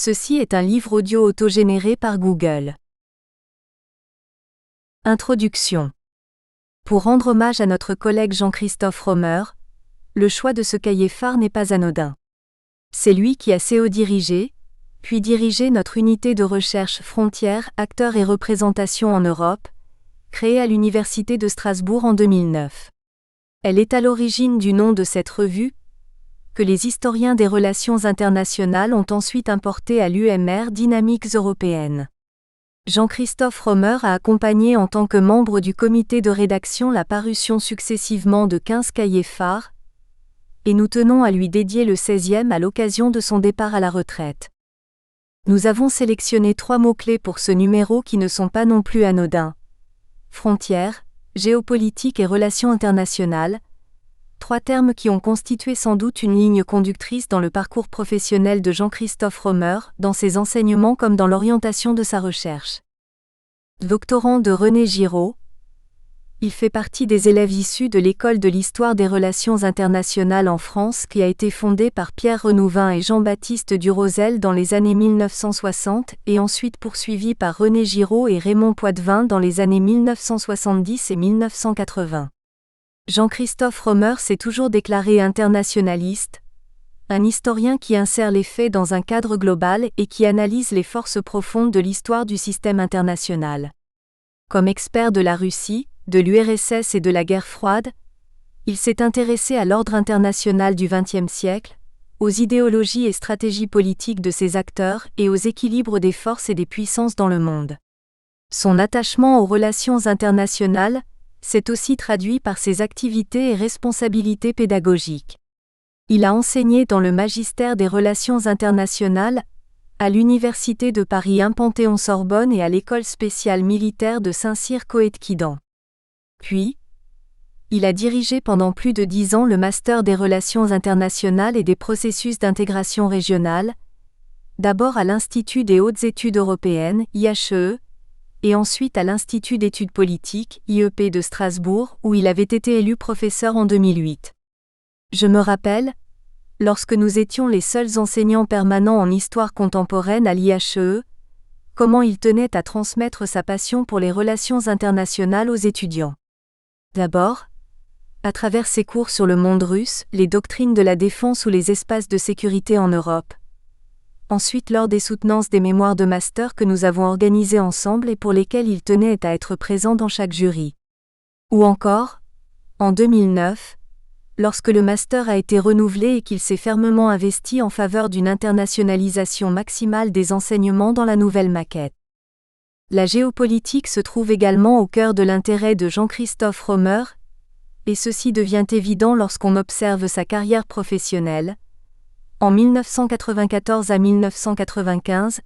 Ceci est un livre audio autogénéré par Google. Introduction. Pour rendre hommage à notre collègue Jean-Christophe Romer, le choix de ce cahier phare n'est pas anodin. C'est lui qui a dirigé, puis dirigé notre unité de recherche Frontières, Acteurs et Représentations en Europe, créée à l'Université de Strasbourg en 2009. Elle est à l'origine du nom de cette revue, que les historiens des relations internationales ont ensuite importé à l'UMR Dynamiques européennes. Jean-Christophe Romer a accompagné en tant que membre du comité de rédaction la parution successivement de 15 cahiers phares, et nous tenons à lui dédier le 16e à l'occasion de son départ à la retraite. Nous avons sélectionné 3 mots-clés pour ce numéro qui ne sont pas non plus anodins. Frontières, géopolitique et relations internationales, 3 termes qui ont constitué sans doute une ligne conductrice dans le parcours professionnel de Jean-Christophe Romer, dans ses enseignements comme dans l'orientation de sa recherche. Doctorant de René Giraud, il fait partie des élèves issus de l'École de l'Histoire des Relations Internationales en France qui a été fondée par Pierre Renouvin et Jean-Baptiste Durosel dans les années 1960 et ensuite poursuivie par René Giraud et Raymond Poitevin dans les années 1970 et 1980. Jean-Christophe Romer s'est toujours déclaré internationaliste, un historien qui insère les faits dans un cadre global et qui analyse les forces profondes de l'histoire du système international. Comme expert de la Russie, de l'URSS et de la guerre froide, il s'est intéressé à l'ordre international du XXe siècle, aux idéologies et stratégies politiques de ses acteurs et aux équilibres des forces et des puissances dans le monde. Son attachement aux relations internationales s'est aussi traduit par ses activités et responsabilités pédagogiques. Il a enseigné dans le magistère des relations internationales, à l'Université de Paris 1 Panthéon-Sorbonne et à l'École spéciale militaire de Saint-Cyr-Coët-Quidan. Puis, il a dirigé pendant plus de 10 ans le Master des relations internationales et des processus d'intégration régionale, d'abord à l'Institut des hautes études européennes, IHE, et ensuite à l'Institut d'études politiques, IEP de Strasbourg, où il avait été élu professeur en 2008. Je me rappelle, lorsque nous étions les seuls enseignants permanents en histoire contemporaine à l'IHE, comment il tenait à transmettre sa passion pour les relations internationales aux étudiants. D'abord, à travers ses cours sur le monde russe, les doctrines de la défense ou les espaces de sécurité en Europe. Ensuite lors des soutenances des mémoires de master que nous avons organisés ensemble et pour lesquels il tenait à être présent dans chaque jury. Ou encore, en 2009, lorsque le master a été renouvelé et qu'il s'est fermement investi en faveur d'une internationalisation maximale des enseignements dans la nouvelle maquette. La géopolitique se trouve également au cœur de l'intérêt de Jean-Christophe Romer, et ceci devient évident lorsqu'on observe sa carrière professionnelle. En 1994 à 1995,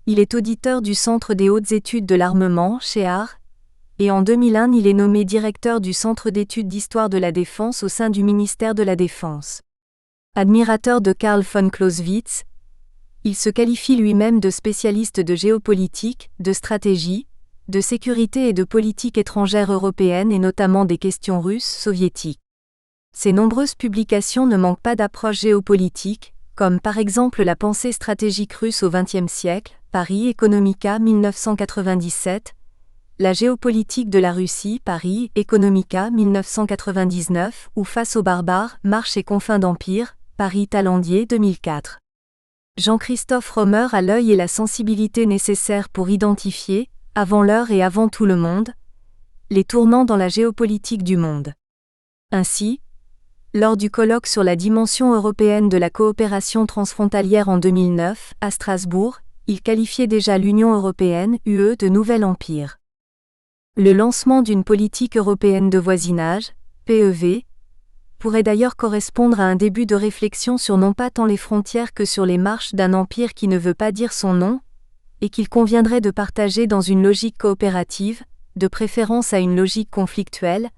il est auditeur du Centre des hautes études de l'armement, CHEAR, et en 2001 il est nommé directeur du Centre d'études d'histoire de la défense au sein du ministère de la Défense. Admirateur de Karl von Clausewitz, il se qualifie lui-même de spécialiste de géopolitique, de stratégie, de sécurité et de politique étrangère européenne et notamment des questions russes, soviétiques. Ses nombreuses publications ne manquent pas d'approche géopolitique, comme par exemple La pensée stratégique russe au XXe siècle, Paris Economica 1997, La géopolitique de la Russie, Paris Economica 1999 ou Face aux barbares, Marche et confins d'empire, Paris Talandier 2004. Jean-Christophe Romer a l'œil et la sensibilité nécessaires pour identifier, avant l'heure et avant tout le monde, les tournants dans la géopolitique du monde. Ainsi, lors du colloque sur la dimension européenne de la coopération transfrontalière en 2009, à Strasbourg, il qualifiait déjà l'Union européenne, UE, de nouvel empire. Le lancement d'une politique européenne de voisinage, PEV, pourrait d'ailleurs correspondre à un début de réflexion sur non pas tant les frontières que sur les marches d'un empire qui ne veut pas dire son nom, et qu'il conviendrait de partager dans une logique coopérative, de préférence à une logique conflictuelle,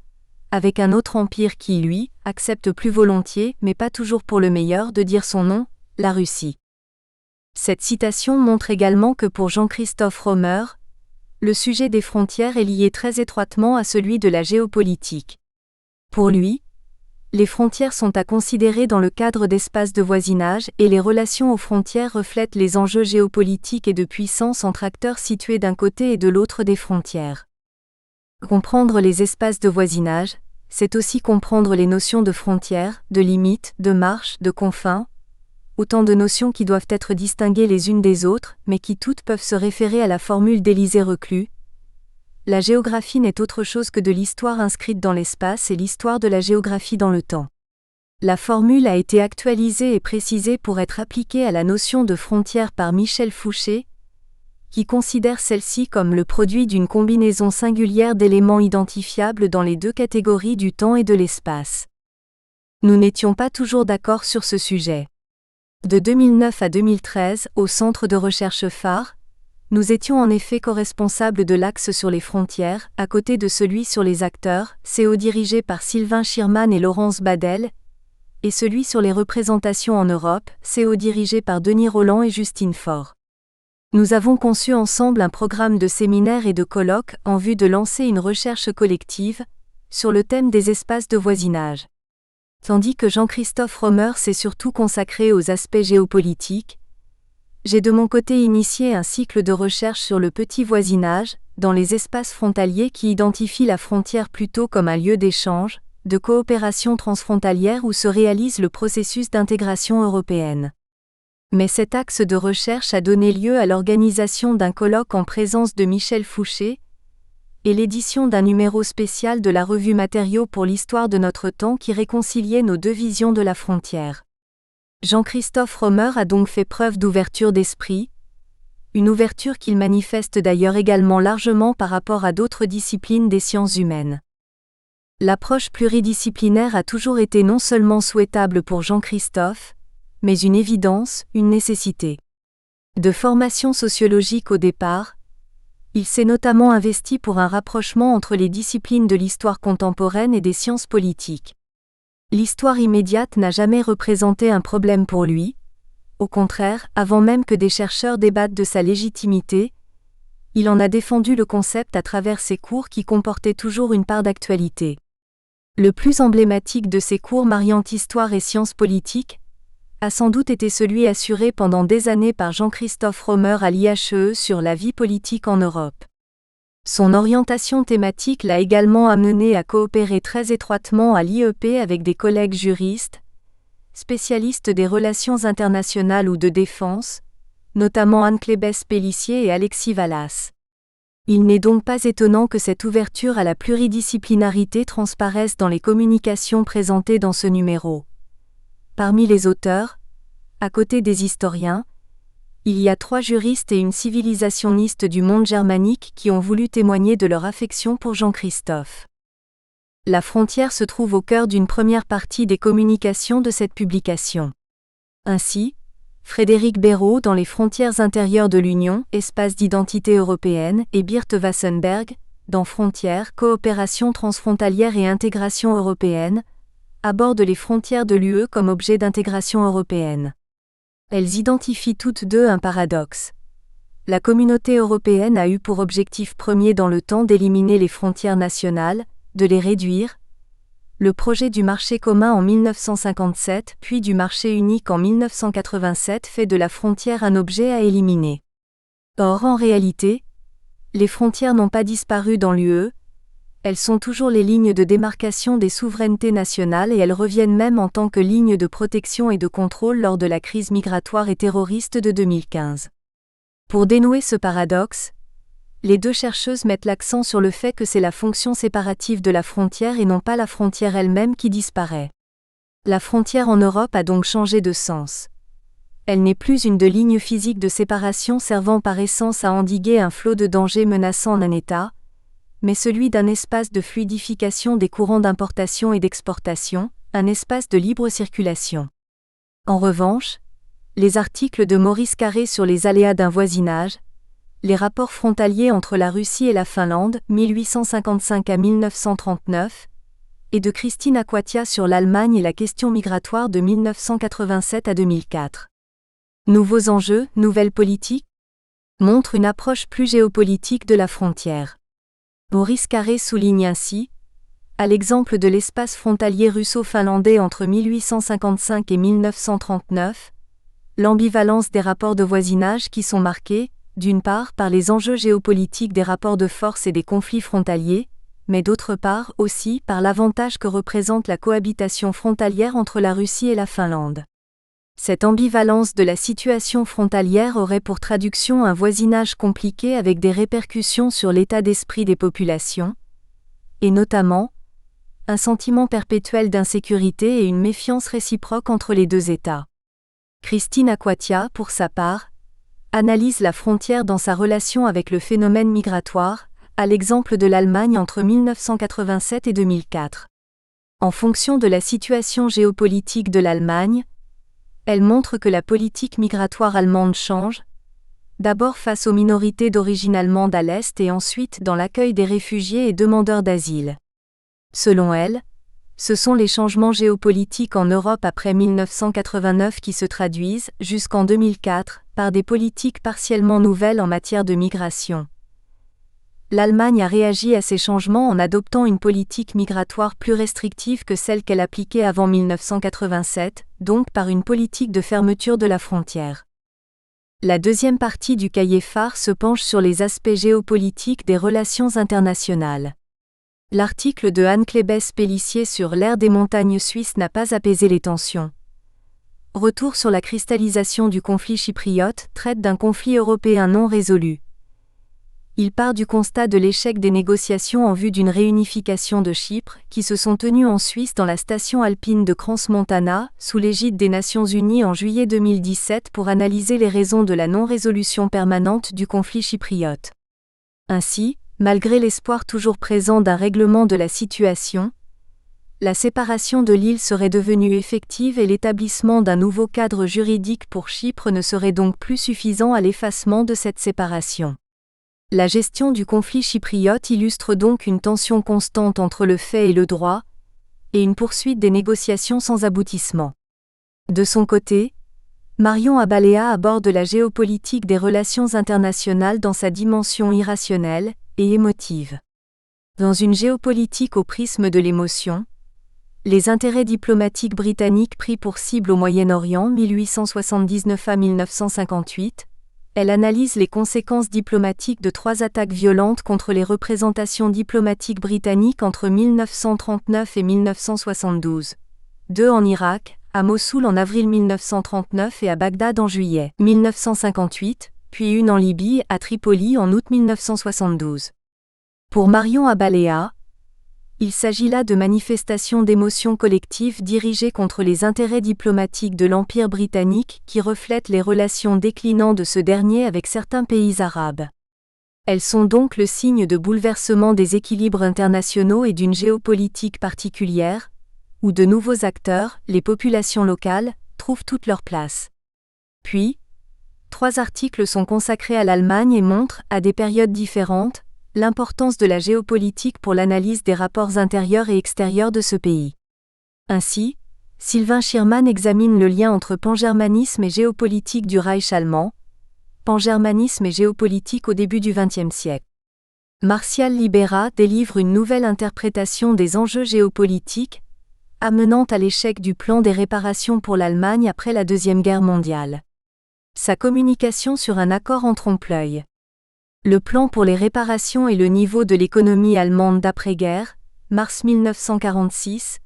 avec un autre empire qui, lui, accepte plus volontiers, mais pas toujours pour le meilleur, de dire son nom, la Russie. Cette citation montre également que pour Jean-Christophe Romer, le sujet des frontières est lié très étroitement à celui de la géopolitique. Pour lui, Les frontières sont à considérer dans le cadre d'espaces de voisinage et les relations aux frontières reflètent les enjeux géopolitiques et de puissance entre acteurs situés d'un côté et de l'autre des frontières. Comprendre les espaces de voisinage, c'est aussi comprendre les notions de frontières, de limites, de marches, de confins, autant de notions qui doivent être distinguées les unes des autres, mais qui toutes peuvent se référer à la formule d'Élisée Reclus. La géographie n'est autre chose que de l'histoire inscrite dans l'espace et l'histoire de la géographie dans le temps. La formule a été actualisée et précisée pour être appliquée à la notion de frontière par Michel Fouché, qui considère celle-ci comme le produit d'une combinaison singulière d'éléments identifiables dans les deux catégories du temps et de l'espace. Nous n'étions pas toujours d'accord sur ce sujet. De 2009 à 2013, au Centre de recherche phare, nous étions en effet co-responsables de l'axe sur les frontières, à côté de celui sur les acteurs, dirigé par Sylvain Schirman et Laurence Badel, et celui sur les représentations en Europe, dirigé par Denis Rolland et Justine Faure. Nous avons conçu ensemble un programme de séminaires et de colloques en vue de lancer une recherche collective sur le thème des espaces de voisinage. Tandis que Jean-Christophe Romer s'est surtout consacré aux aspects géopolitiques, j'ai de mon côté initié un cycle de recherche sur le petit voisinage, dans les espaces frontaliers qui identifient la frontière plutôt comme un lieu d'échange, de coopération transfrontalière où se réalise le processus d'intégration européenne. Mais cet axe de recherche a donné lieu à l'organisation d'un colloque en présence de Michel Fouché et l'édition d'un numéro spécial de la revue Matériaux pour l'histoire de notre temps qui réconciliait nos deux visions de la frontière. Jean-Christophe Romer a donc fait preuve d'ouverture d'esprit, une ouverture qu'il manifeste d'ailleurs également largement par rapport à d'autres disciplines des sciences humaines. L'approche pluridisciplinaire a toujours été non seulement souhaitable pour Jean-Christophe, mais une évidence, une nécessité. De formation sociologique au départ, il s'est notamment investi pour un rapprochement entre les disciplines de l'histoire contemporaine et des sciences politiques. L'histoire immédiate n'a jamais représenté un problème pour lui. Au contraire, avant même que des chercheurs débattent de sa légitimité, il en a défendu le concept à travers ses cours qui comportaient toujours une part d'actualité. Le plus emblématique de ces cours mariant histoire et sciences politiques a sans doute été celui assuré pendant des années par Jean-Christophe Romer à l'IHE sur la vie politique en Europe. Son orientation thématique l'a également amené à coopérer très étroitement à l'IEP avec des collègues juristes, spécialistes des relations internationales ou de défense, notamment Anne-Clébès Pélissier et Alexis Vallas. Il n'est donc pas étonnant que cette ouverture à la pluridisciplinarité transparaisse dans les communications présentées dans ce numéro. Parmi les auteurs, à côté des historiens, il y a 3 juristes et une civilisationniste du monde germanique qui ont voulu témoigner de leur affection pour Jean-Christophe. La frontière se trouve au cœur d'une première partie des communications de cette publication. Ainsi, Frédéric Béraud dans Les frontières intérieures de l'Union, espace d'identité européenne, et Birte Wassenberg, dans Frontières, coopération transfrontalière et intégration européenne, abordent les frontières de l'UE comme objet d'intégration européenne. Elles identifient toutes deux un paradoxe. La communauté européenne a eu pour objectif premier dans le temps d'éliminer les frontières nationales, de les réduire. Le projet du marché commun en 1957 puis du marché unique en 1987 fait de la frontière un objet à éliminer. Or en réalité, les frontières n'ont pas disparu dans l'UE, elles sont toujours les lignes de démarcation des souverainetés nationales et elles reviennent même en tant que lignes de protection et de contrôle lors de la crise migratoire et terroriste de 2015. Pour dénouer ce paradoxe, les deux chercheuses mettent l'accent sur le fait que c'est la fonction séparative de la frontière et non pas la frontière elle-même qui disparaît. La frontière en Europe a donc changé de sens. Elle n'est plus une ligne physique de séparation servant par essence à endiguer un flot de dangers menaçant un État, mais celui d'un espace de fluidification des courants d'importation et d'exportation, un espace de libre circulation. En revanche, les articles de Maurice Carré sur les aléas d'un voisinage, les rapports frontaliers entre la Russie et la Finlande, 1855 à 1939, et de Christine Acquatia sur l'Allemagne et la question migratoire de 1987 à 2004. Nouveaux enjeux, nouvelles politiques, montrent une approche plus géopolitique de la frontière. Maurice Carré souligne ainsi à l'exemple de l'espace frontalier russo-finlandais entre 1855 et 1939, l'ambivalence des rapports de voisinage qui sont marqués, d'une part par les enjeux géopolitiques des rapports de force et des conflits frontaliers, mais d'autre part aussi par l'avantage que représente la cohabitation frontalière entre la Russie et la Finlande. Cette ambivalence de la situation frontalière aurait pour traduction un voisinage compliqué avec des répercussions sur l'état d'esprit des populations, et notamment, un sentiment perpétuel d'insécurité et une méfiance réciproque entre les deux États. Christine Acquatia, pour sa part, analyse la frontière dans sa relation avec le phénomène migratoire, à l'exemple de l'Allemagne entre 1987 et 2004. En fonction de la situation géopolitique de l'Allemagne, elle montre que la politique migratoire allemande change, d'abord face aux minorités d'origine allemande à l'Est et ensuite dans l'accueil des réfugiés et demandeurs d'asile. Selon elle, ce sont les changements géopolitiques en Europe après 1989 qui se traduisent, jusqu'en 2004, par des politiques partiellement nouvelles en matière de migration. L'Allemagne a réagi à ces changements en adoptant une politique migratoire plus restrictive que celle qu'elle appliquait avant 1987, donc par une politique de fermeture de la frontière. La deuxième partie du cahier phare se penche sur les aspects géopolitiques des relations internationales. L'article de Anne Klebes-Pellissier sur l'ère des montagnes suisses n'a pas apaisé les tensions. Retour sur la cristallisation du conflit chypriote traite d'un conflit européen non résolu. Il part du constat de l'échec des négociations en vue d'une réunification de Chypre, qui se sont tenues en Suisse dans la station alpine de Crans-Montana, sous l'égide des Nations Unies en juillet 2017 pour analyser les raisons de la non-résolution permanente du conflit chypriote. Ainsi, malgré l'espoir toujours présent d'un règlement de la situation, la séparation de l'île serait devenue effective et l'établissement d'un nouveau cadre juridique pour Chypre ne serait donc plus suffisant à l'effacement de cette séparation. La gestion du conflit chypriote illustre donc une tension constante entre le fait et le droit, et une poursuite des négociations sans aboutissement. De son côté, Marion Abalea aborde la géopolitique des relations internationales dans sa dimension irrationnelle et émotive. Dans une géopolitique au prisme de l'émotion, les intérêts diplomatiques britanniques pris pour cible au Moyen-Orient 1879 à 1958, elle analyse les conséquences diplomatiques de 3 attaques violentes contre les représentations diplomatiques britanniques entre 1939 et 1972. 2 en Irak, à Mossoul en avril 1939 et à Bagdad en juillet 1958, puis une en Libye, à Tripoli en août 1972. Pour Marion Abalea, il s'agit là de manifestations d'émotions collectives dirigées contre les intérêts diplomatiques de l'Empire britannique qui reflètent les relations déclinantes de ce dernier avec certains pays arabes. Elles sont donc le signe de bouleversements des équilibres internationaux et d'une géopolitique particulière, où de nouveaux acteurs, les populations locales, trouvent toute leur place. Puis, 3 articles sont consacrés à l'Allemagne et montrent, à des périodes différentes, l'importance de la géopolitique pour l'analyse des rapports intérieurs et extérieurs de ce pays. Ainsi, Sylvain Schirman examine le lien entre pangermanisme et géopolitique du Reich allemand, pangermanisme et géopolitique au début du XXe siècle. Martial Libera délivre une nouvelle interprétation des enjeux géopolitiques, amenant à l'échec du plan des réparations pour l'Allemagne après la Deuxième Guerre mondiale. Sa communication sur un accord en trompe-l'œil. Le plan pour les réparations et le niveau de l'économie allemande d'après-guerre, mars 1946,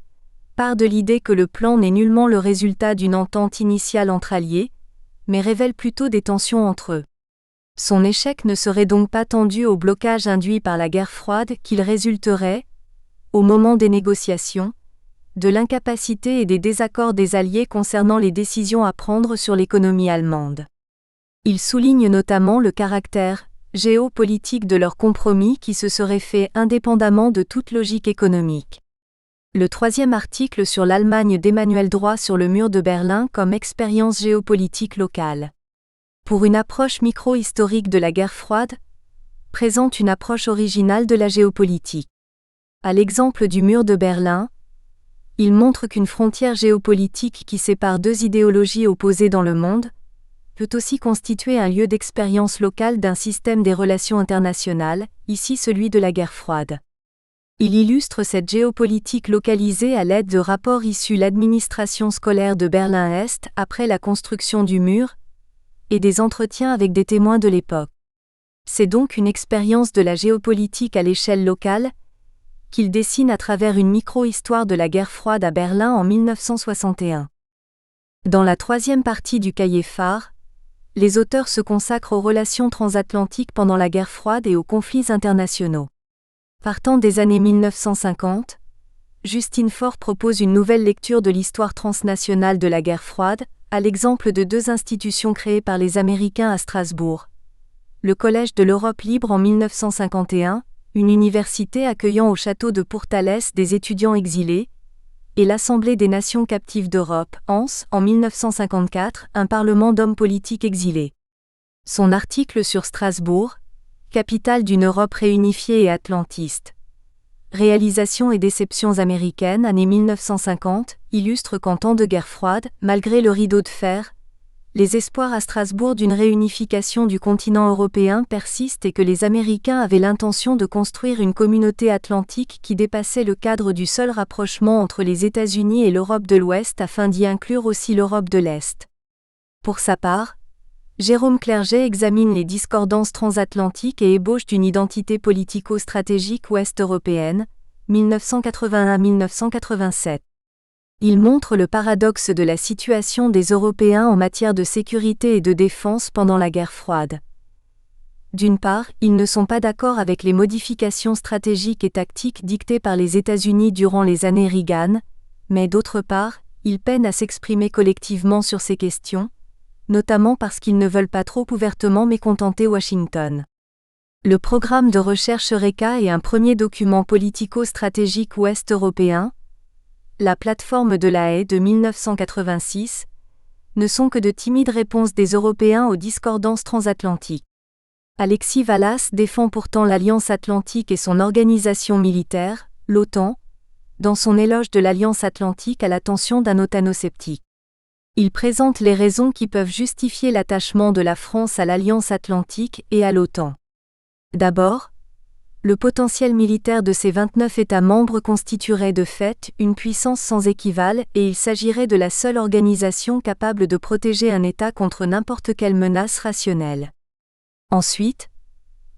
part de l'idée que le plan n'est nullement le résultat d'une entente initiale entre alliés, mais révèle plutôt des tensions entre eux. Son échec ne serait donc pas tendu au blocage induit par la guerre froide qu'il résulterait, au moment des négociations, de l'incapacité et des désaccords des alliés concernant les décisions à prendre sur l'économie allemande. Il souligne notamment le caractère géopolitique de leur compromis qui se serait fait indépendamment de toute logique économique. Le 3e article sur l'Allemagne d'Emmanuel Droit sur le mur de Berlin comme expérience géopolitique locale. Pour une approche micro-historique de la guerre froide, présente une approche originale de la géopolitique. À l'exemple du mur de Berlin, il montre qu'une frontière géopolitique qui sépare 2 idéologies opposées dans le monde, peut aussi constituer un lieu d'expérience locale d'un système des relations internationales, ici celui de la guerre froide. Il illustre cette géopolitique localisée à l'aide de rapports issus de l'administration scolaire de Berlin-Est après la construction du mur, et des entretiens avec des témoins de l'époque. C'est donc une expérience de la géopolitique à l'échelle locale, qu'il dessine à travers une micro-histoire de la guerre froide à Berlin en 1961. Dans la troisième partie du cahier phare, les auteurs se consacrent aux relations transatlantiques pendant la guerre froide et aux conflits internationaux. Partant des années 1950, Justin Faure propose une nouvelle lecture de l'histoire transnationale de la guerre froide, à l'exemple de deux institutions créées par les Américains à Strasbourg. Le Collège de l'Europe libre en 1951, une université accueillant au château de Pourtalès des étudiants exilés, et l'Assemblée des Nations captives d'Europe, ANS, en 1954, un parlement d'hommes politiques exilés. Son article sur Strasbourg, capitale d'une Europe réunifiée et atlantiste. Réalisations et déceptions américaines, années 1950, illustre qu'en temps de guerre froide, malgré le rideau de fer, les espoirs à Strasbourg d'une réunification du continent européen persistent et que les Américains avaient l'intention de construire une communauté atlantique qui dépassait le cadre du seul rapprochement entre les États-Unis et l'Europe de l'Ouest afin d'y inclure aussi l'Europe de l'Est. Pour sa part, Jérôme Clerget examine les discordances transatlantiques et ébauche d'une identité politico-stratégique ouest-européenne, 1981-1987. Il montre le paradoxe de la situation des Européens en matière de sécurité et de défense pendant la guerre froide. D'une part, ils ne sont pas d'accord avec les modifications stratégiques et tactiques dictées par les États-Unis durant les années Reagan, mais d'autre part, ils peinent à s'exprimer collectivement sur ces questions, notamment parce qu'ils ne veulent pas trop ouvertement mécontenter Washington. Le programme de recherche Eureka est un premier document politico-stratégique ouest-européen. La plateforme de La Haye de 1986 ne sont que de timides réponses des Européens aux discordances transatlantiques. Alexis Vallas défend pourtant l'Alliance Atlantique et son organisation militaire, l'OTAN, dans son éloge de l'Alliance Atlantique à l'attention d'un otano-sceptique. Il présente les raisons qui peuvent justifier l'attachement de la France à l'Alliance Atlantique et à l'OTAN. D'abord, le potentiel militaire de ces 29 États membres constituerait de fait une puissance sans équivalent et il s'agirait de la seule organisation capable de protéger un État contre n'importe quelle menace rationnelle. Ensuite,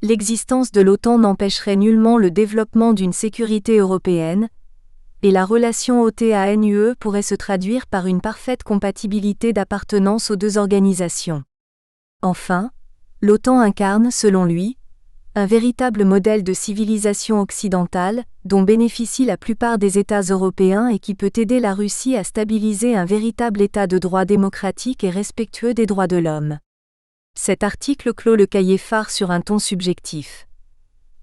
l'existence de l'OTAN n'empêcherait nullement le développement d'une sécurité européenne, et la relation OTAN-UE pourrait se traduire par une parfaite compatibilité d'appartenance aux deux organisations. Enfin, l'OTAN incarne, selon lui, un véritable modèle de civilisation occidentale, dont bénéficient la plupart des États européens et qui peut aider la Russie à stabiliser un véritable État de droit démocratique et respectueux des droits de l'homme. Cet article clôt le cahier phare sur un ton subjectif.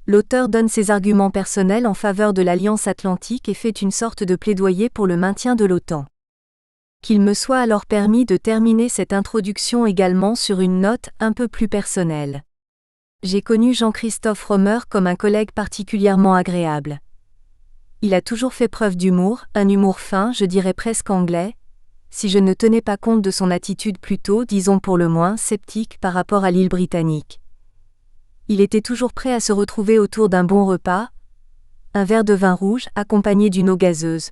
L'auteur donne ses arguments personnels en faveur de l'Alliance Atlantique et fait une sorte de plaidoyer pour le maintien de l'OTAN. Qu'il me soit alors permis de terminer cette introduction également sur une note un peu plus personnelle. J'ai connu Jean-Christophe Romer comme un collègue particulièrement agréable. Il a toujours fait preuve d'humour, un humour fin, je dirais presque anglais, si je ne tenais pas compte de son attitude plutôt, disons pour le moins, sceptique par rapport à l'île britannique. Il était toujours prêt à se retrouver autour d'un bon repas, un verre de vin rouge accompagné d'une eau gazeuse.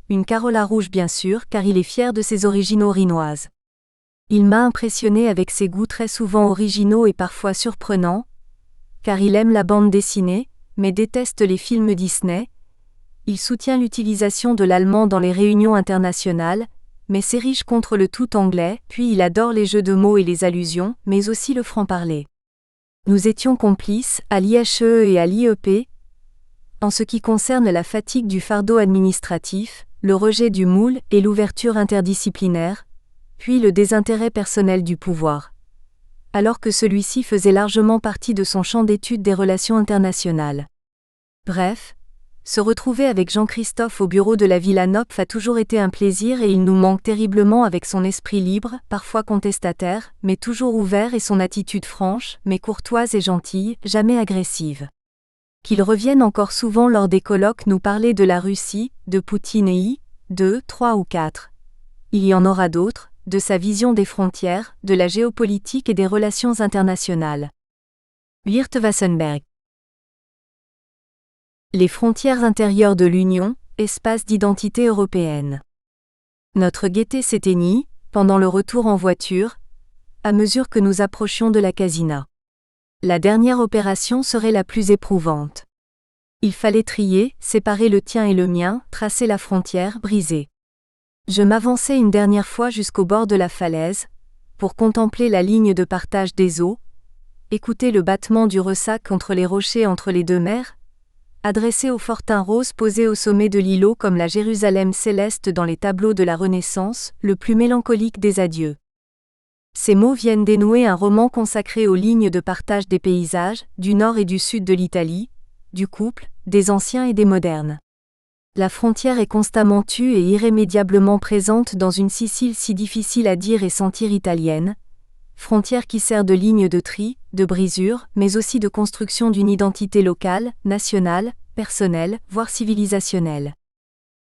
Une Carola rouge bien sûr, car il est fier de ses origines orinoises. Il m'a impressionné avec ses goûts très souvent originaux et parfois surprenants, car il aime la bande dessinée, mais déteste les films Disney. Il soutient l'utilisation de l'allemand dans les réunions internationales, mais s'érige contre le tout anglais, puis il adore les jeux de mots et les allusions, mais aussi le franc-parler. Nous étions complices, à l'IHE et à l'IEP, en ce qui concerne la fatigue du fardeau administratif, le rejet du moule et l'ouverture interdisciplinaire, puis le désintérêt personnel du pouvoir. Alors que celui-ci faisait largement partie de son champ d'étude des relations internationales. Bref, se retrouver avec Jean-Christophe au bureau de la Villa Knopf a toujours été un plaisir et il nous manque terriblement avec son esprit libre, parfois contestataire, mais toujours ouvert et son attitude franche, mais courtoise et gentille, jamais agressive. Qu'il revienne encore souvent lors des colloques nous parler de la Russie, de Poutine et 2, 3 ou 4. Il y en aura d'autres, de sa vision des frontières, de la géopolitique et des relations internationales. Geert Wassenberg. Les frontières intérieures de l'Union, espace d'identité européenne. Notre gaieté s'éteignit, pendant le retour en voiture, à mesure que nous approchions de la Casina. La dernière opération serait la plus éprouvante. Il fallait trier, séparer le tien et le mien, tracer la frontière, briser. Je m'avançai une dernière fois jusqu'au bord de la falaise, pour contempler la ligne de partage des eaux, écouter le battement du ressac contre les rochers entre les deux mers, adressé au fortin rose posé au sommet de l'îlot comme la Jérusalem céleste dans les tableaux de la Renaissance, le plus mélancolique des adieux. Ces mots viennent dénouer un roman consacré aux lignes de partage des paysages, du nord et du sud de l'Italie, du couple, des anciens et des modernes. La frontière est constamment tue et irrémédiablement présente dans une Sicile si difficile à dire et sentir italienne, frontière qui sert de ligne de tri, de brisure, mais aussi de construction d'une identité locale, nationale, personnelle, voire civilisationnelle.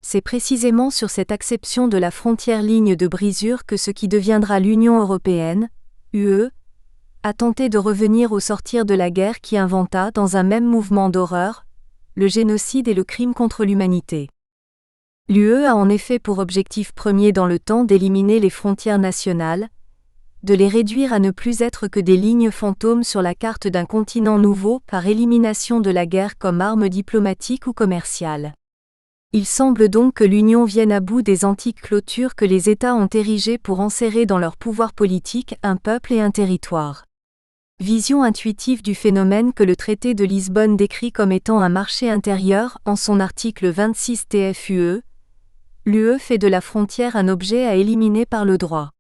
C'est précisément sur cette acception de la frontière ligne de brisure que ce qui deviendra l'Union européenne, UE, a tenté de revenir au sortir de la guerre qui inventa, dans un même mouvement d'horreur, le génocide et le crime contre l'humanité. L'UE a en effet pour objectif premier dans le temps d'éliminer les frontières nationales, de les réduire à ne plus être que des lignes fantômes sur la carte d'un continent nouveau par élimination de la guerre comme arme diplomatique ou commerciale. Il semble donc que l'Union vienne à bout des antiques clôtures que les États ont érigées pour enserrer dans leur pouvoir politique un peuple et un territoire. Vision intuitive du phénomène que le traité de Lisbonne décrit comme étant un marché intérieur en son article 26 TFUE, l'UE fait de la frontière un objet à éliminer par le droit.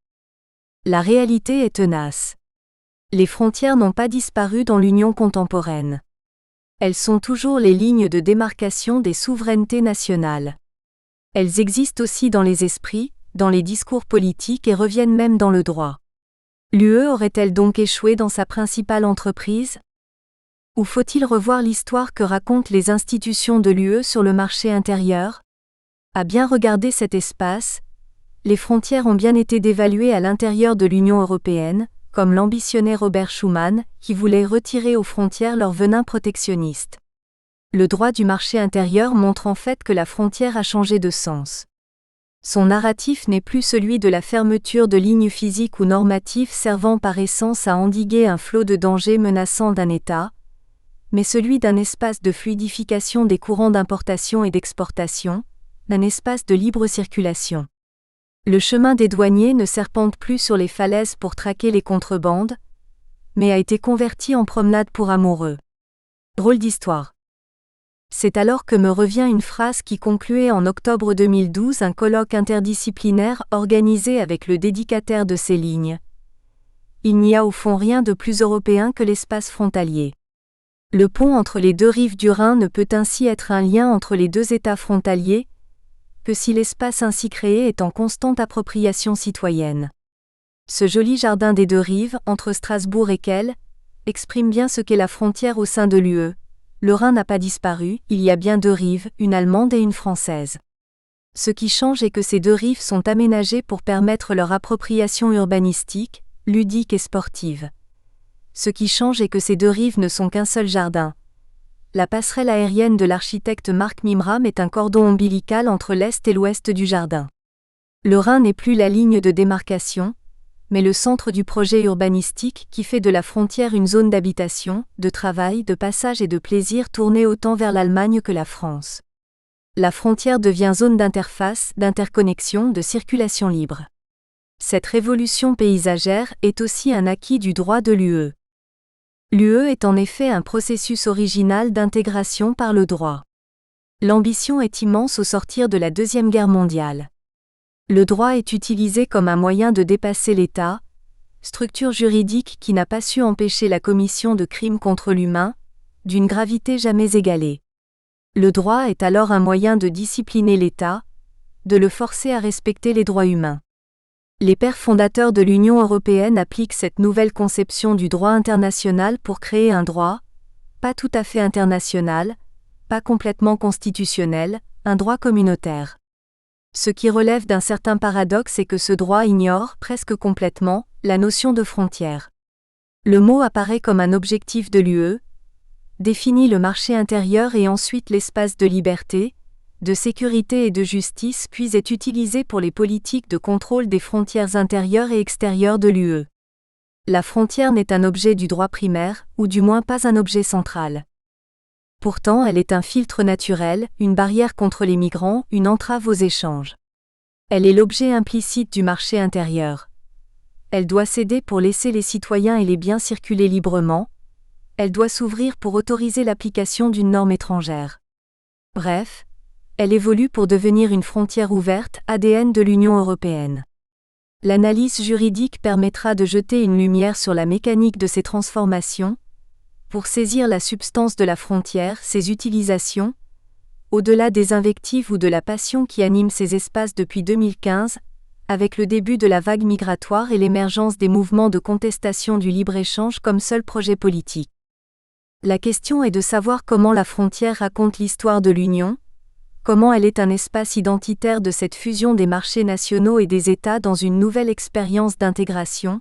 La réalité est tenace. Les frontières n'ont pas disparu dans l'Union contemporaine. Elles sont toujours les lignes de démarcation des souverainetés nationales. Elles existent aussi dans les esprits, dans les discours politiques et reviennent même dans le droit. L'UE aurait-elle donc échoué dans sa principale entreprise ? Ou faut-il revoir l'histoire que racontent les institutions de l'UE sur le marché intérieur ? À bien regarder cet espace, les frontières ont bien été dévaluées à l'intérieur de l'Union européenne, comme l'ambitionnait Robert Schuman, qui voulait retirer aux frontières leur venin protectionniste. Le droit du marché intérieur montre en fait que la frontière a changé de sens. Son narratif n'est plus celui de la fermeture de lignes physiques ou normatives servant par essence à endiguer un flot de dangers menaçant d'un État, mais celui d'un espace de fluidification des courants d'importation et d'exportation, d'un espace de libre circulation. Le chemin des douaniers ne serpente plus sur les falaises pour traquer les contrebandes, mais a été converti en promenade pour amoureux. Drôle d'histoire. C'est alors que me revient une phrase qui concluait en octobre 2012 un colloque interdisciplinaire organisé avec le dédicataire de ces lignes. Il n'y a au fond rien de plus européen que l'espace frontalier. Le pont entre les deux rives du Rhin ne peut ainsi être un lien entre les deux États frontaliers, que si l'espace ainsi créé est en constante appropriation citoyenne. Ce joli jardin des deux rives, entre Strasbourg et Kehl, exprime bien ce qu'est la frontière au sein de l'UE. Le Rhin n'a pas disparu, il y a bien deux rives, une allemande et une française. Ce qui change est que ces deux rives sont aménagées pour permettre leur appropriation urbanistique, ludique et sportive. Ce qui change est que ces deux rives ne sont qu'un seul jardin. La passerelle aérienne de l'architecte Marc Mimram est un cordon ombilical entre l'est et l'ouest du jardin. Le Rhin n'est plus la ligne de démarcation, mais le centre du projet urbanistique qui fait de la frontière une zone d'habitation, de travail, de passage et de plaisir tournée autant vers l'Allemagne que la France. La frontière devient zone d'interface, d'interconnexion, de circulation libre. Cette révolution paysagère est aussi un acquis du droit de l'UE. L'UE est en effet un processus original d'intégration par le droit. L'ambition est immense au sortir de la Deuxième Guerre mondiale. Le droit est utilisé comme un moyen de dépasser l'État, structure juridique qui n'a pas su empêcher la commission de crimes contre l'humain, d'une gravité jamais égalée. Le droit est alors un moyen de discipliner l'État, de le forcer à respecter les droits humains. Les pères fondateurs de l'Union européenne appliquent cette nouvelle conception du droit international pour créer un droit, pas tout à fait international, pas complètement constitutionnel, un droit communautaire. Ce qui relève d'un certain paradoxe est que ce droit ignore, presque complètement, la notion de frontière. Le mot apparaît comme un objectif de l'UE, définit le marché intérieur et ensuite l'espace de liberté, de sécurité et de justice, puis est utilisé pour les politiques de contrôle des frontières intérieures et extérieures de l'UE. La frontière n'est un objet du droit primaire, ou du moins pas un objet central. Pourtant, elle est un filtre naturel, une barrière contre les migrants, une entrave aux échanges. Elle est l'objet implicite du marché intérieur. Elle doit céder pour laisser les citoyens et les biens circuler librement. Elle doit s'ouvrir pour autoriser l'application d'une norme étrangère. Bref, elle évolue pour devenir une frontière ouverte, ADN de l'Union européenne. L'analyse juridique permettra de jeter une lumière sur la mécanique de ces transformations, pour saisir la substance de la frontière, ses utilisations, au-delà des invectives ou de la passion qui anime ces espaces depuis 2015, avec le début de la vague migratoire et l'émergence des mouvements de contestation du libre-échange comme seul projet politique. La question est de savoir comment la frontière raconte l'histoire de l'Union, comment elle est un espace identitaire de cette fusion des marchés nationaux et des États dans une nouvelle expérience d'intégration,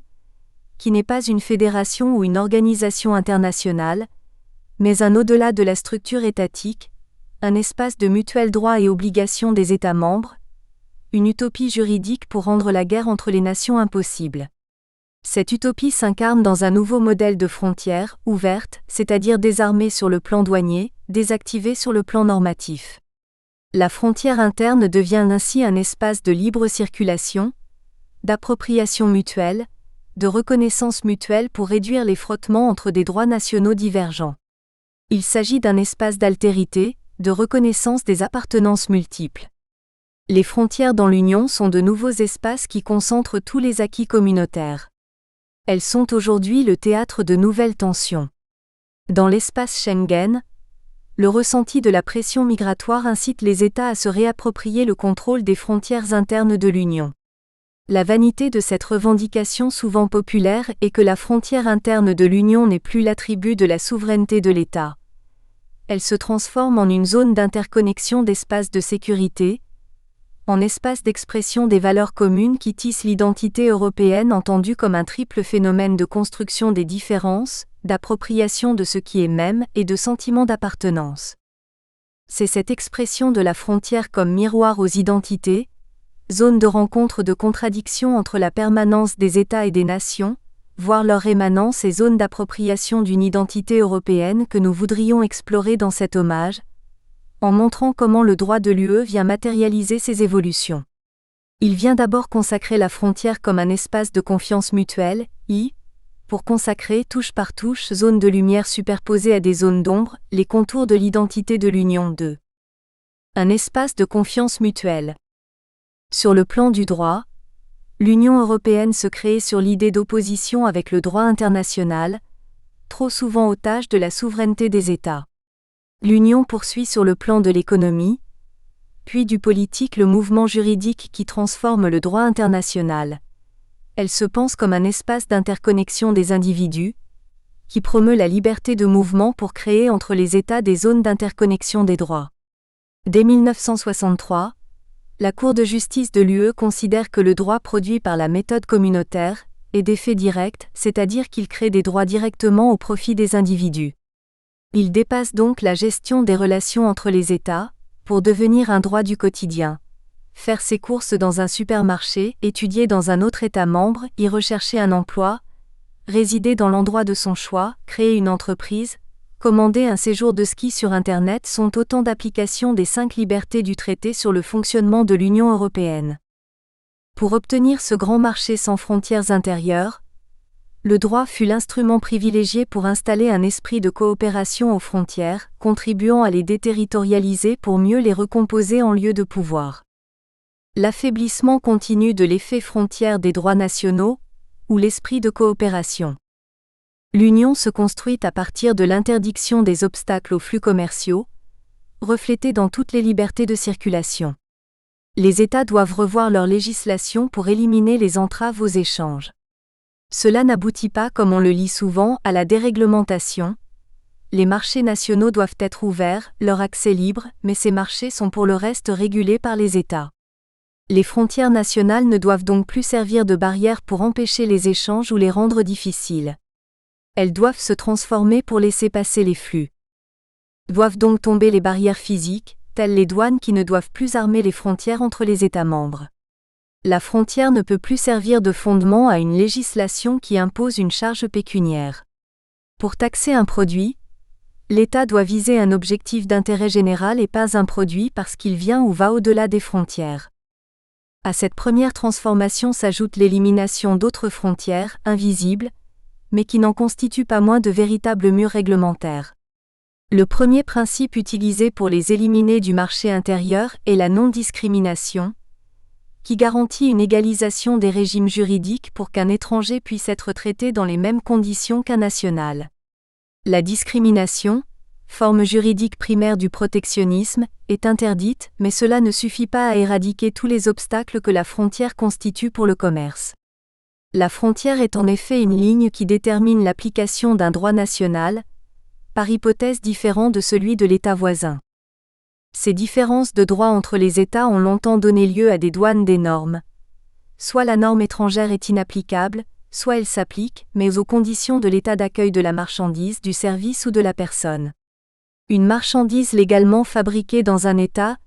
qui n'est pas une fédération ou une organisation internationale, mais un au-delà de la structure étatique, un espace de mutuel droit et obligation des États membres, une utopie juridique pour rendre la guerre entre les nations impossible. Cette utopie s'incarne dans un nouveau modèle de frontière, ouverte, c'est-à-dire désarmée sur le plan douanier, désactivée sur le plan normatif. La frontière interne devient ainsi un espace de libre circulation, d'appropriation mutuelle, de reconnaissance mutuelle pour réduire les frottements entre des droits nationaux divergents. Il s'agit d'un espace d'altérité, de reconnaissance des appartenances multiples. Les frontières dans l'Union sont de nouveaux espaces qui concentrent tous les acquis communautaires. Elles sont aujourd'hui le théâtre de nouvelles tensions. Dans l'espace Schengen, le ressenti de la pression migratoire incite les États à se réapproprier le contrôle des frontières internes de l'Union. La vanité de cette revendication souvent populaire est que la frontière interne de l'Union n'est plus l'attribut de la souveraineté de l'État. Elle se transforme en une zone d'interconnexion d'espaces de sécurité, en espace d'expression des valeurs communes qui tissent l'identité européenne entendue comme un triple phénomène de construction des différences, d'appropriation de ce qui est même et de sentiment d'appartenance. C'est cette expression de la frontière comme miroir aux identités, zone de rencontre de contradiction entre la permanence des États et des nations, voire leur rémanence et zone d'appropriation d'une identité européenne que nous voudrions explorer dans cet hommage, en montrant comment le droit de l'UE vient matérialiser ces évolutions. Il vient d'abord consacrer la frontière comme un espace de confiance mutuelle, pour consacrer, touche par touche, zone de lumière superposée à des zones d'ombre, les contours de l'identité de l'Union 2. Un espace de confiance mutuelle. Sur le plan du droit, l'Union européenne se crée sur l'idée d'opposition avec le droit international, trop souvent otage de la souveraineté des États. L'Union poursuit sur le plan de l'économie, puis du politique le mouvement juridique qui transforme le droit international. Elle se pense comme un espace d'interconnexion des individus, qui promeut la liberté de mouvement pour créer entre les États des zones d'interconnexion des droits. Dès 1963, la Cour de justice de l'UE considère que le droit produit par la méthode communautaire est d'effet direct, c'est-à-dire qu'il crée des droits directement au profit des individus. Il dépasse donc la gestion des relations entre les États, pour devenir un droit du quotidien. Faire ses courses dans un supermarché, étudier dans un autre État membre, y rechercher un emploi, résider dans l'endroit de son choix, créer une entreprise, commander un séjour de ski sur Internet sont autant d'applications des 5 libertés du traité sur le fonctionnement de l'Union européenne. Pour obtenir ce grand marché sans frontières intérieures, le droit fut l'instrument privilégié pour installer un esprit de coopération aux frontières, contribuant à les déterritorialiser pour mieux les recomposer en lieu de pouvoir. L'affaiblissement continu de l'effet frontière des droits nationaux, ou l'esprit de coopération. L'Union se construit à partir de l'interdiction des obstacles aux flux commerciaux, reflétés dans toutes les libertés de circulation. Les États doivent revoir leur législation pour éliminer les entraves aux échanges. Cela n'aboutit pas, comme on le lit souvent, à la déréglementation. Les marchés nationaux doivent être ouverts, leur accès libre, mais ces marchés sont pour le reste régulés par les États. Les frontières nationales ne doivent donc plus servir de barrière pour empêcher les échanges ou les rendre difficiles. Elles doivent se transformer pour laisser passer les flux. Doivent donc tomber les barrières physiques, telles les douanes qui ne doivent plus armer les frontières entre les États membres. La frontière ne peut plus servir de fondement à une législation qui impose une charge pécuniaire. Pour taxer un produit, l'État doit viser un objectif d'intérêt général et pas un produit parce qu'il vient ou va au-delà des frontières. À cette première transformation s'ajoute l'élimination d'autres frontières, invisibles, mais qui n'en constituent pas moins de véritables murs réglementaires. Le premier principe utilisé pour les éliminer du marché intérieur est la non-discrimination, qui garantit une égalisation des régimes juridiques pour qu'un étranger puisse être traité dans les mêmes conditions qu'un national. La discrimination, forme juridique primaire du protectionnisme, est interdite, mais cela ne suffit pas à éradiquer tous les obstacles que la frontière constitue pour le commerce. La frontière est en effet une ligne qui détermine l'application d'un droit national, par hypothèse différent de celui de l'État voisin. Ces différences de droit entre les États ont longtemps donné lieu à des douanes des normes. Soit la norme étrangère est inapplicable, soit elle s'applique, mais aux conditions de l'état d'accueil de la marchandise, du service ou de la personne. Une marchandise légalement fabriquée dans un État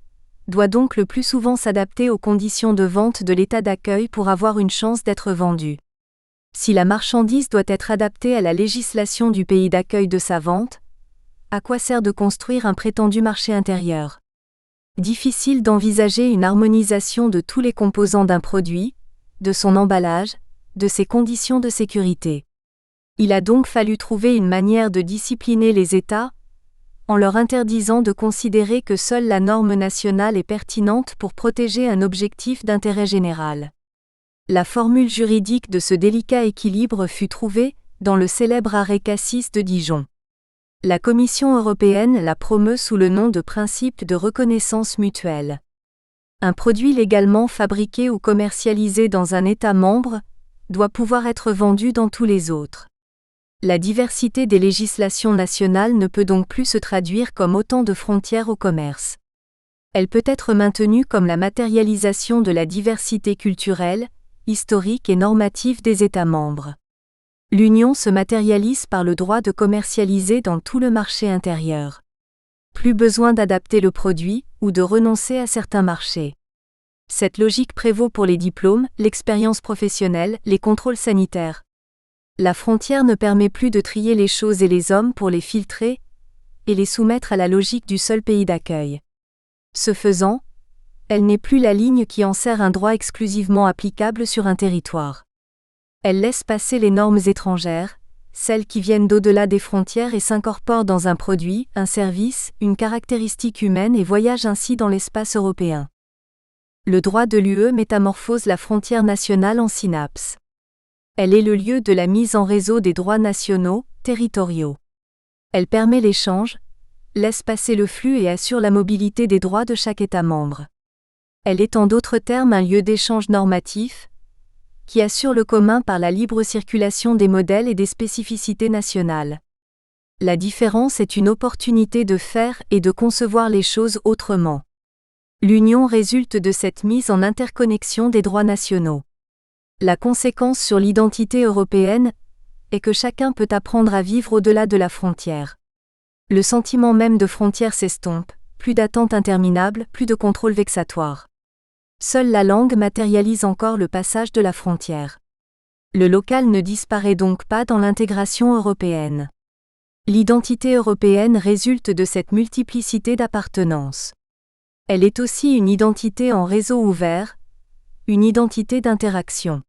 doit donc le plus souvent s'adapter aux conditions de vente de l'état d'accueil pour avoir une chance d'être vendue. Si la marchandise doit être adaptée à la législation du pays d'accueil de sa vente, à quoi sert de construire un prétendu marché intérieur ? Difficile d'envisager une harmonisation de tous les composants d'un produit, de son emballage, de ses conditions de sécurité. Il a donc fallu trouver une manière de discipliner les États, en leur interdisant de considérer que seule la norme nationale est pertinente pour protéger un objectif d'intérêt général. La formule juridique de ce délicat équilibre fut trouvée dans le célèbre arrêt Cassis de Dijon. La Commission européenne la promeut sous le nom de principe de reconnaissance mutuelle. Un produit légalement fabriqué ou commercialisé dans un État membre doit pouvoir être vendu dans tous les autres. La diversité des législations nationales ne peut donc plus se traduire comme autant de frontières au commerce. Elle peut être maintenue comme la matérialisation de la diversité culturelle, historique et normative des États membres. L'Union se matérialise par le droit de commercialiser dans tout le marché intérieur. Plus besoin d'adapter le produit ou de renoncer à certains marchés. Cette logique prévaut pour les diplômes, l'expérience professionnelle, les contrôles sanitaires. La frontière ne permet plus de trier les choses et les hommes pour les filtrer et les soumettre à la logique du seul pays d'accueil. Ce faisant, elle n'est plus la ligne qui enserre un droit exclusivement applicable sur un territoire. Elle laisse passer les normes étrangères, celles qui viennent d'au-delà des frontières et s'incorporent dans un produit, un service, une caractéristique humaine et voyagent ainsi dans l'espace européen. Le droit de l'UE métamorphose la frontière nationale en synapse. Elle est le lieu de la mise en réseau des droits nationaux, territoriaux. Elle permet l'échange, laisse passer le flux et assure la mobilité des droits de chaque État membre. Elle est en d'autres termes un lieu d'échange normatif, qui assure le commun par la libre circulation des modèles et des spécificités nationales. La différence est une opportunité de faire et de concevoir les choses autrement. L'union résulte de cette mise en interconnexion des droits nationaux. La conséquence sur l'identité européenne est que chacun peut apprendre à vivre au-delà de la frontière. Le sentiment même de frontière s'estompe, plus d'attente interminable, plus de contrôle vexatoire. Seule la langue matérialise encore le passage de la frontière. Le local ne disparaît donc pas dans l'intégration européenne. L'identité européenne résulte de cette multiplicité d'appartenances. Elle est aussi une identité en réseau ouvert, une identité d'interaction.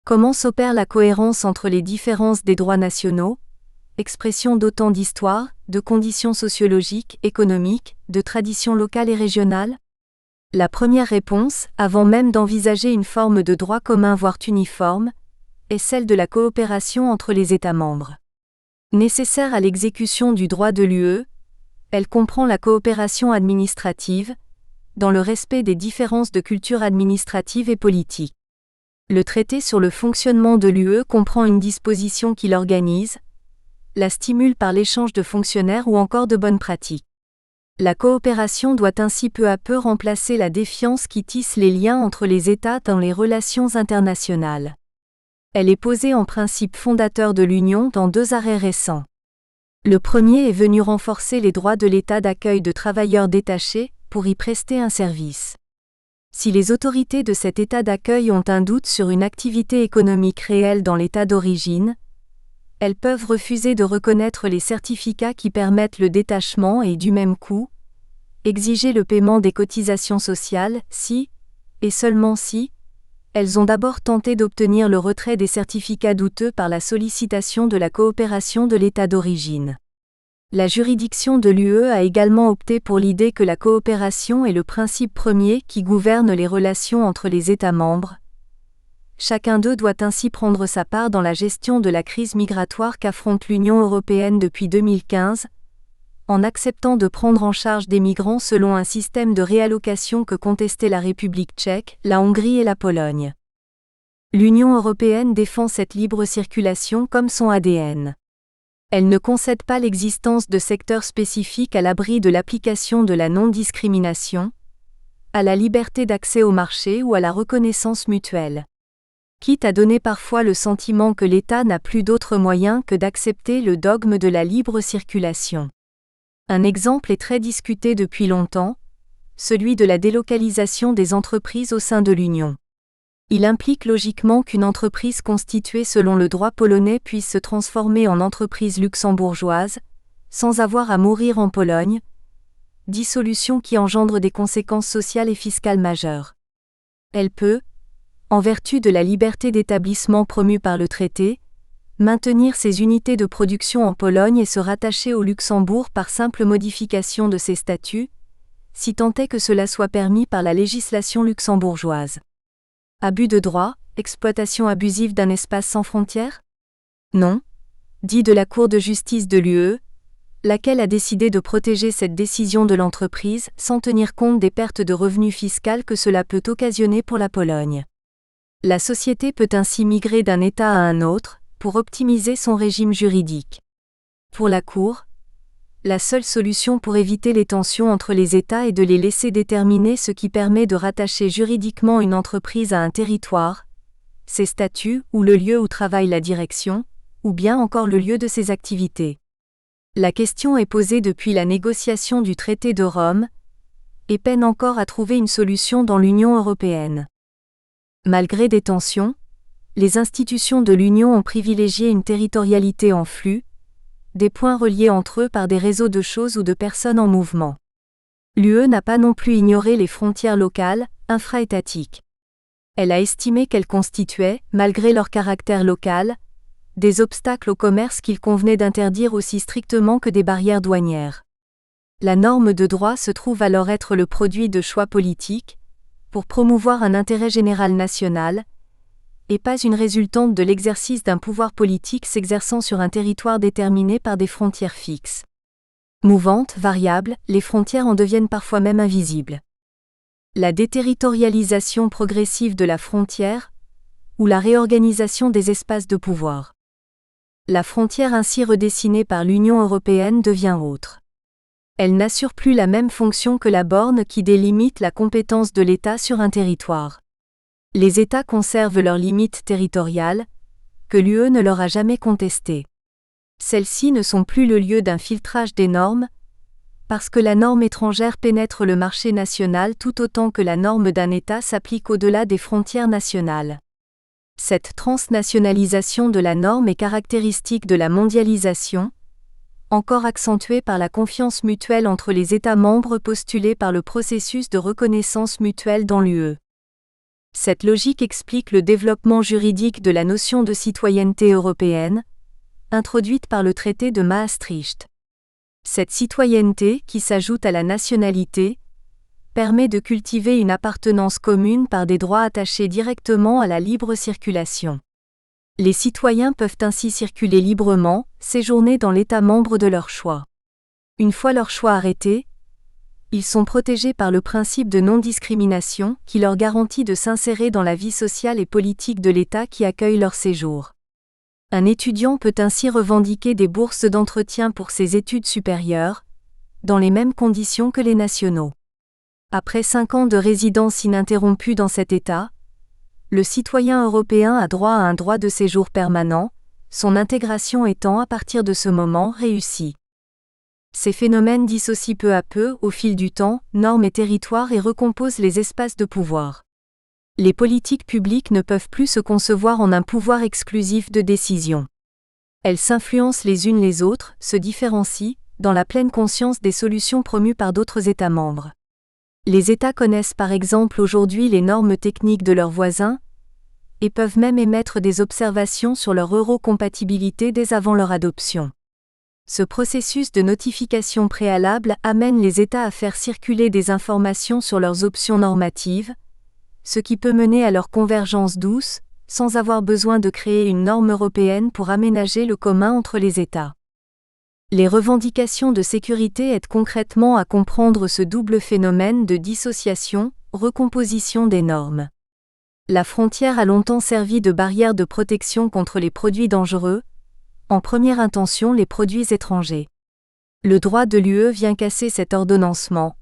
Comment s'opère la cohérence entre les différences des droits nationaux, expression d'autant d'histoire, de conditions sociologiques, économiques, de traditions locales et régionales ? La première réponse, avant même d'envisager une forme de droit commun voire uniforme, est celle de la coopération entre les États membres. Nécessaire à l'exécution du droit de l'UE, elle comprend la coopération administrative, dans le respect des différences de culture administrative et politique. Le traité sur le fonctionnement de l'UE comprend une disposition qui l'organise, la stimule par l'échange de fonctionnaires ou encore de bonnes pratiques. La coopération doit ainsi peu à peu remplacer la défiance qui tisse les liens entre les États dans les relations internationales. Elle est posée en principe fondateur de l'Union dans 2 arrêts récents. Le premier est venu renforcer les droits de l'État d'accueil de travailleurs détachés, pour y prester un service. Si les autorités de cet État d'accueil ont un doute sur une activité économique réelle dans l'État d'origine, elles peuvent refuser de reconnaître les certificats qui permettent le détachement et du même coup, exiger le paiement des cotisations sociales si, et seulement si, elles ont d'abord tenté d'obtenir le retrait des certificats douteux par la sollicitation de la coopération de l'État d'origine. La juridiction de l'UE a également opté pour l'idée que la coopération est le principe premier qui gouverne les relations entre les États membres. Chacun d'eux doit ainsi prendre sa part dans la gestion de la crise migratoire qu'affronte l'Union européenne depuis 2015, en acceptant de prendre en charge des migrants selon un système de réallocation que contestaient la République tchèque, la Hongrie et la Pologne. L'Union européenne défend cette libre circulation comme son ADN. Elle ne concède pas l'existence de secteurs spécifiques à l'abri de l'application de la non-discrimination, à la liberté d'accès au marché ou à la reconnaissance mutuelle. Quitte à donner parfois le sentiment que l'État n'a plus d'autre moyen que d'accepter le dogme de la libre circulation. Un exemple est très discuté depuis longtemps, celui de la délocalisation des entreprises au sein de l'Union. Il implique logiquement qu'une entreprise constituée selon le droit polonais puisse se transformer en entreprise luxembourgeoise, sans avoir à mourir en Pologne, dissolution qui engendre des conséquences sociales et fiscales majeures. Elle peut, en vertu de la liberté d'établissement promue par le traité, maintenir ses unités de production en Pologne et se rattacher au Luxembourg par simple modification de ses statuts, si tant est que cela soit permis par la législation luxembourgeoise. Abus de droit, exploitation abusive d'un espace sans frontières ? Non, dit de la Cour de justice de l'UE, laquelle a décidé de protéger cette décision de l'entreprise sans tenir compte des pertes de revenus fiscales que cela peut occasionner pour la Pologne. La société peut ainsi migrer d'un État à un autre, pour optimiser son régime juridique. Pour la Cour, la seule solution pour éviter les tensions entre les États est de les laisser déterminer ce qui permet de rattacher juridiquement une entreprise à un territoire, ses statuts ou le lieu où travaille la direction, ou bien encore le lieu de ses activités. La question est posée depuis la négociation du traité de Rome, et peine encore à trouver une solution dans l'Union européenne. Malgré des tensions, les institutions de l'Union ont privilégié une territorialité en flux, des points reliés entre eux par des réseaux de choses ou de personnes en mouvement. L'UE n'a pas non plus ignoré les frontières locales, infra-étatiques. Elle a estimé qu'elles constituaient, malgré leur caractère local, des obstacles au commerce qu'il convenait d'interdire aussi strictement que des barrières douanières. La norme de droit se trouve alors être le produit de choix politiques, pour promouvoir un intérêt général national, et pas une résultante de l'exercice d'un pouvoir politique s'exerçant sur un territoire déterminé par des frontières fixes. Mouvantes, variables, les frontières en deviennent parfois même invisibles. La déterritorialisation progressive de la frontière, ou la réorganisation des espaces de pouvoir. La frontière ainsi redessinée par l'Union européenne devient autre. Elle n'assure plus la même fonction que la borne qui délimite la compétence de l'État sur un territoire. Les États conservent leurs limites territoriales, que l'UE ne leur a jamais contestées. Celles-ci ne sont plus le lieu d'un filtrage des normes, parce que la norme étrangère pénètre le marché national tout autant que la norme d'un État s'applique au-delà des frontières nationales. Cette transnationalisation de la norme est caractéristique de la mondialisation, encore accentuée par la confiance mutuelle entre les États membres postulée par le processus de reconnaissance mutuelle dans l'UE. Cette logique explique le développement juridique de la notion de citoyenneté européenne, introduite par le traité de Maastricht. Cette citoyenneté, qui s'ajoute à la nationalité, permet de cultiver une appartenance commune par des droits attachés directement à la libre circulation. Les citoyens peuvent ainsi circuler librement, séjourner dans l'État membre de leur choix. Une fois leur choix arrêté, ils sont protégés par le principe de non-discrimination qui leur garantit de s'insérer dans la vie sociale et politique de l'État qui accueille leur séjour. Un étudiant peut ainsi revendiquer des bourses d'entretien pour ses études supérieures, dans les mêmes conditions que les nationaux. Après 5 ans de résidence ininterrompue dans cet État, le citoyen européen a droit à un droit de séjour permanent, son intégration étant à partir de ce moment réussie. Ces phénomènes dissocient peu à peu, au fil du temps, normes et territoires et recomposent les espaces de pouvoir. Les politiques publiques ne peuvent plus se concevoir en un pouvoir exclusif de décision. Elles s'influencent les unes les autres, se différencient, dans la pleine conscience des solutions promues par d'autres États membres. Les États connaissent par exemple aujourd'hui les normes techniques de leurs voisins, et peuvent même émettre des observations sur leur eurocompatibilité dès avant leur adoption. Ce processus de notification préalable amène les États à faire circuler des informations sur leurs options normatives, ce qui peut mener à leur convergence douce, sans avoir besoin de créer une norme européenne pour aménager le commun entre les États. Les revendications de sécurité aident concrètement à comprendre ce double phénomène de dissociation, recomposition des normes. La frontière a longtemps servi de barrière de protection contre les produits dangereux, en première intention les produits étrangers. Le droit de l'UE vient casser cet ordonnancement.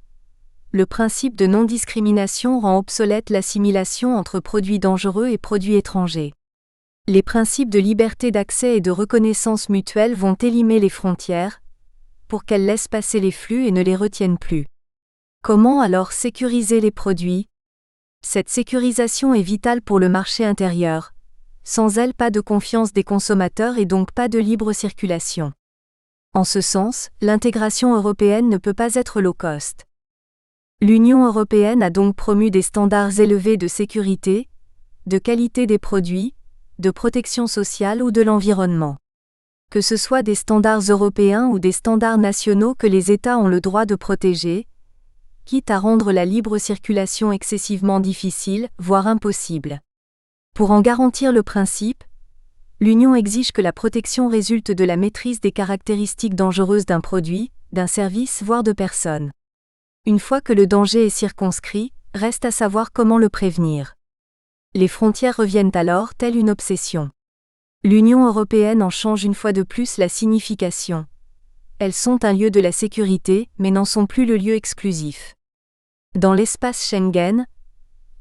Le principe de non-discrimination rend obsolète l'assimilation entre produits dangereux et produits étrangers. Les principes de liberté d'accès et de reconnaissance mutuelle vont élimer les frontières, pour qu'elles laissent passer les flux et ne les retiennent plus. Comment alors sécuriser les produits ? Cette sécurisation est vitale pour le marché intérieur. Sans elle, pas de confiance des consommateurs et donc pas de libre circulation. En ce sens, l'intégration européenne ne peut pas être low cost. L'Union européenne a donc promu des standards élevés de sécurité, de qualité des produits, de protection sociale ou de l'environnement. Que ce soit des standards européens ou des standards nationaux que les États ont le droit de protéger, quitte à rendre la libre circulation excessivement difficile, voire impossible. Pour en garantir le principe, l'Union exige que la protection résulte de la maîtrise des caractéristiques dangereuses d'un produit, d'un service voire de personnes. Une fois que le danger est circonscrit, reste à savoir comment le prévenir. Les frontières reviennent alors telle une obsession. L'Union européenne en change une fois de plus la signification. Elles sont un lieu de la sécurité, mais n'en sont plus le lieu exclusif. Dans l'espace Schengen,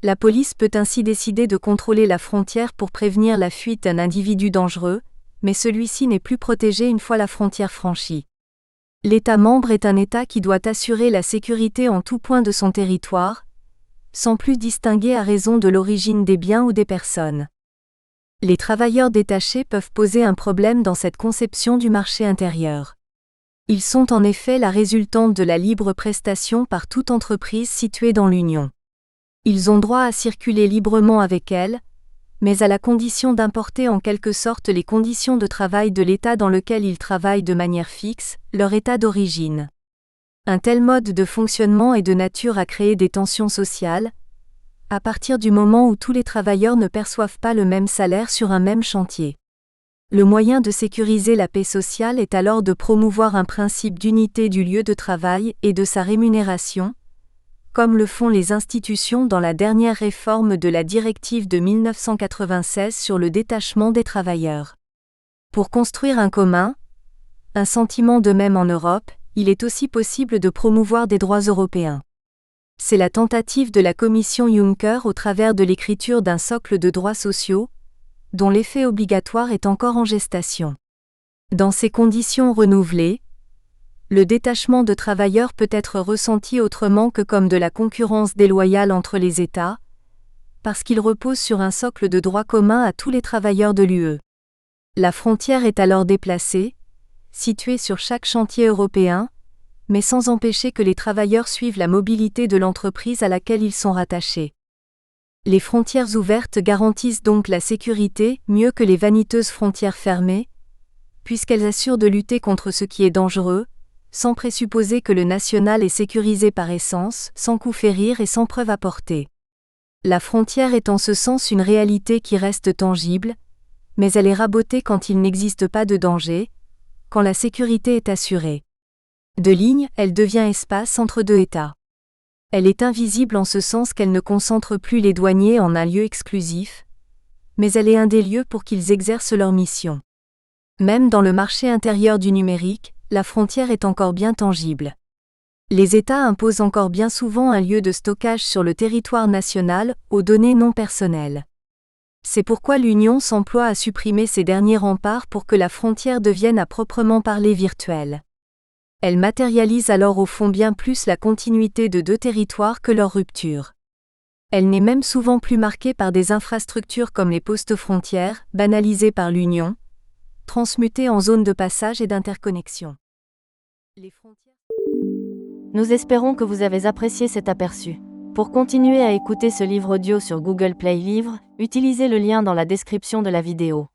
la police peut ainsi décider de contrôler la frontière pour prévenir la fuite d'un individu dangereux, mais celui-ci n'est plus protégé une fois la frontière franchie. L'État membre est un État qui doit assurer la sécurité en tout point de son territoire, sans plus distinguer à raison de l'origine des biens ou des personnes. Les travailleurs détachés peuvent poser un problème dans cette conception du marché intérieur. Ils sont en effet la résultante de la libre prestation par toute entreprise située dans l'Union. Ils ont droit à circuler librement avec elle, mais à la condition d'importer en quelque sorte les conditions de travail de l'État dans lequel ils travaillent de manière fixe, leur État d'origine. Un tel mode de fonctionnement est de nature à créer des tensions sociales, à partir du moment où tous les travailleurs ne perçoivent pas le même salaire sur un même chantier. Le moyen de sécuriser la paix sociale est alors de promouvoir un principe d'unité du lieu de travail et de sa rémunération, comme le font les institutions dans la dernière réforme de la directive de 1996 sur le détachement des travailleurs. Pour construire un commun, un sentiment de même en Europe, il est aussi possible de promouvoir des droits européens. C'est la tentative de la Commission Juncker au travers de l'écriture d'un socle de droits sociaux, dont l'effet obligatoire est encore en gestation. Dans ces conditions renouvelées, le détachement de travailleurs peut être ressenti autrement que comme de la concurrence déloyale entre les États, parce qu'il repose sur un socle de droits communs à tous les travailleurs de l'UE. La frontière est alors déplacée, située sur chaque chantier européen, mais sans empêcher que les travailleurs suivent la mobilité de l'entreprise à laquelle ils sont rattachés. Les frontières ouvertes garantissent donc la sécurité mieux que les vaniteuses frontières fermées, puisqu'elles assurent de lutter contre ce qui est dangereux, sans présupposer que le national est sécurisé par essence, sans coup férir et sans preuve apportée. La frontière est en ce sens une réalité qui reste tangible, mais elle est rabotée quand il n'existe pas de danger, quand la sécurité est assurée. De ligne, elle devient espace entre deux États. Elle est invisible en ce sens qu'elle ne concentre plus les douaniers en un lieu exclusif, mais elle est un des lieux pour qu'ils exercent leur mission. Même dans le marché intérieur du numérique, la frontière est encore bien tangible. Les États imposent encore bien souvent un lieu de stockage sur le territoire national aux données non personnelles. C'est pourquoi l'Union s'emploie à supprimer ces derniers remparts pour que la frontière devienne à proprement parler virtuelle. Elle matérialise alors au fond bien plus la continuité de deux territoires que leur rupture. Elle n'est même souvent plus marquée par des infrastructures comme les postes frontières, banalisées par l'Union, transmutées en zones de passage et d'interconnexion. Nous espérons que vous avez apprécié cet aperçu. Pour continuer à écouter ce livre audio sur Google Play Livres, utilisez le lien dans la description de la vidéo.